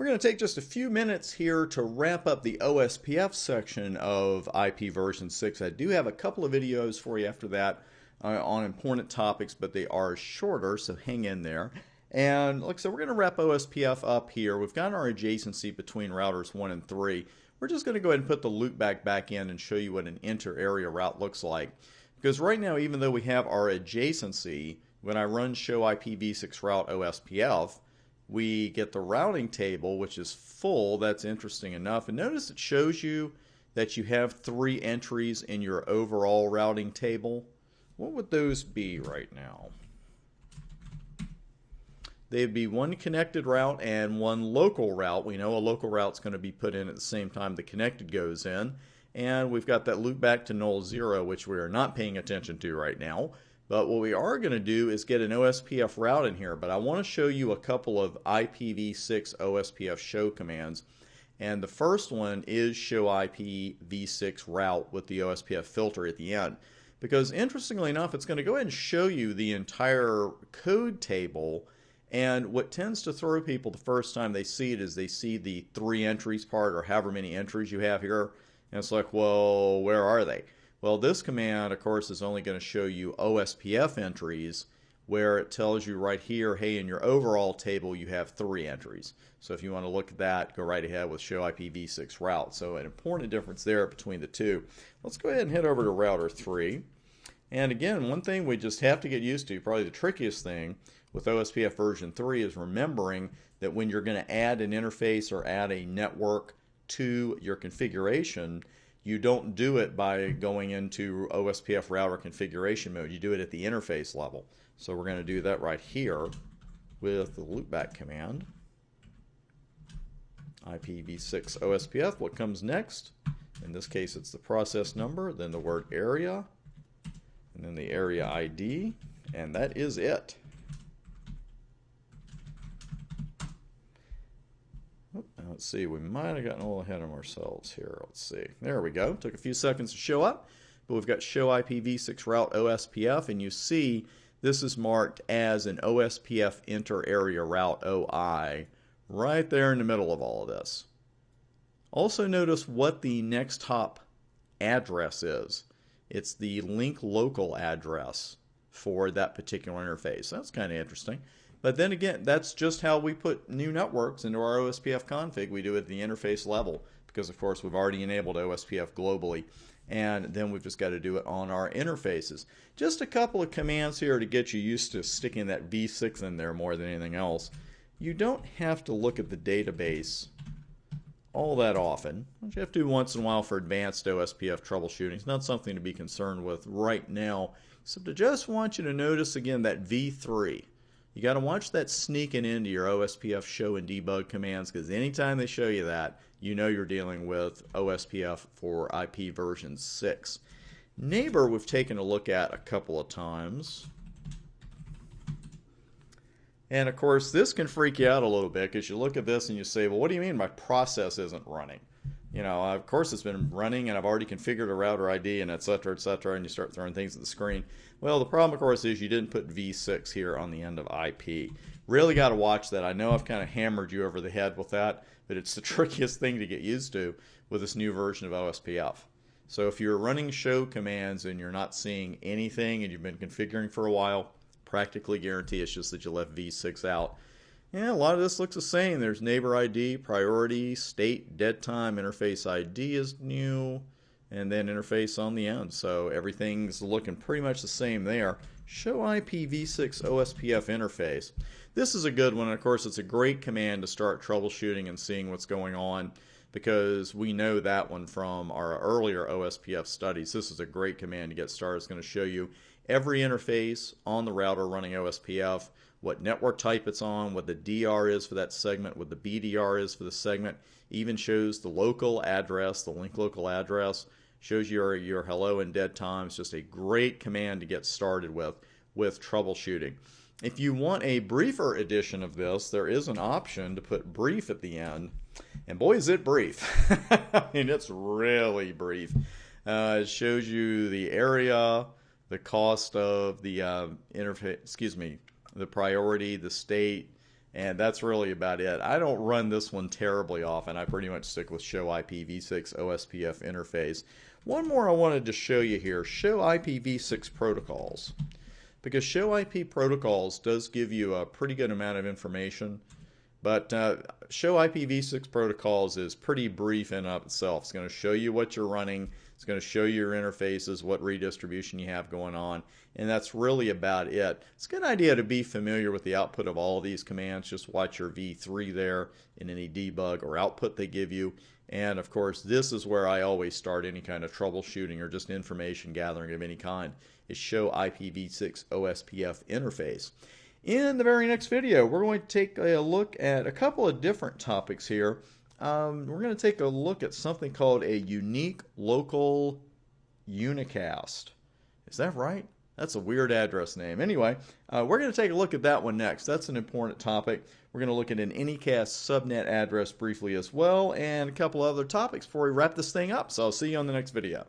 We're going to take just a few minutes here to wrap up the OSPF section of IP version 6. I do have a couple of videos for you after that on important topics, but they are shorter, so hang in there. And like I said, we're going to wrap OSPF up here. We've got our adjacency between routers 1 and 3. We're just going to go ahead and put the loopback back in and show you what an inter-area route looks like. Because right now, even though we have our adjacency, when I run show IPv6 route OSPF, we get the routing table, which is full. That's interesting enough. And notice it shows you that you have 3 entries in your overall routing table. What would those be right now? They'd be 1 connected route and 1 local route. We know a local route is going to be put in at the same time the connected goes in. And we've got that loop back to null 0, which we are not paying attention to right now. But what we are going to do is get an OSPF route in here. But I want to show you a couple of IPv6 OSPF show commands. And the first one is show IPv6 route with the OSPF filter at the end. Because interestingly enough, it's going to go ahead and show you the entire code table. And what tends to throw people the first time they see it is they see the 3 entries part, or however many entries you have here. And it's like, well, where are they? Well, this command, of course, is only going to show you OSPF entries, where it tells you right here, hey, in your overall table, you have 3 entries. So if you want to look at that, go right ahead with show IPv6 route. So an important difference there between the two. Let's go ahead and head over to router 3. And again, one thing we just have to get used to, probably the trickiest thing with OSPF version 3, is remembering that when you're going to add an interface or add a network to your configuration, you don't do it by going into OSPF router configuration mode. You do it at the interface level. So we're going to do that right here with the loopback command. IPv6 OSPF. What comes next? In this case, it's the process number, then the word area, and then the area ID, and that is it. Let's see, we might have gotten a little ahead of ourselves here. Let's see. There we go. Took a few seconds to show up, but we've got show IPv6 route OSPF, and you see this is marked as an OSPF inter-area route OI right there in the middle of all of this. Also notice what the next hop address is. It's the link local address for that particular interface. That's kind of interesting. But then again, that's just how we put new networks into our OSPF config. We do it at the interface level because, of course, we've already enabled OSPF globally. And then we've just got to do it on our interfaces. Just a couple of commands here to get you used to sticking that v6 in there more than anything else. You don't have to look at the database all that often. What you have to do once in a while for advanced OSPF troubleshooting. It's not something to be concerned with right now, except I just want you to notice again that v3. You got to watch that sneaking into your OSPF show and debug commands, because anytime they show you that, you know you're dealing with OSPF for IP version 6. Neighbor we've taken a look at a couple of times. And of course this can freak you out a little bit, because you look at this and you say, well, what do you mean my process isn't running? You know, of course it's been running and I've already configured a router ID and etc., and you start throwing things at the screen. Well, the problem, of course, is you didn't put v6 here on the end of IP. Really got to watch that. I know I've kind of hammered you over the head with that, but it's the trickiest thing to get used to with this new version of OSPF. So if you're running show commands and you're not seeing anything and you've been configuring for a while, practically guarantee it's just that you left v6 out. Yeah, a lot of this looks the same. There's neighbor ID, priority, state, dead time, interface ID is new, and then interface on the end. So everything's looking pretty much the same there. Show IPv6 OSPF interface. This is a good one, and of course it's a great command to start troubleshooting and seeing what's going on, because we know that one from our earlier OSPF studies. This is a great command to get started. It's going to show you every interface on the router running OSPF, what network type it's on, what the DR is for that segment, what the BDR is for the segment, even shows the local address, the link local address, shows your hello and dead time. It's just a great command to get started with troubleshooting. If you want a briefer edition of this, there is an option to put brief at the end, and boy is it brief. I mean, it's really brief. It shows you the area, the cost of the interface, the priority, the state, And that's really about it. I don't run this one terribly often. I pretty much stick with show IPv6 OSPF interface. One more I wanted to show you here, show IPv6 protocols. Because show IP protocols does give you a pretty good amount of information, but show IPv6 protocols is pretty brief in and of itself. It's going to show you what you're running. It's going to show you your interfaces, what redistribution you have going on, and that's really about it. It's a good idea to be familiar with the output of all of these commands. Just watch your v3 there in any debug or output they give you. And of course, this is where I always start any kind of troubleshooting or just information gathering of any kind, is show IPv6 OSPF interface. In the very next video, we're going to take a look at a couple of different topics here. We're going to take a look at something called a unique local unicast. Is that right? That's a weird address name. Anyway, we're going to take a look at that one next. That's an important topic. We're going to look at an Anycast subnet address briefly as well, and a couple other topics before we wrap this thing up. So I'll see you on the next video.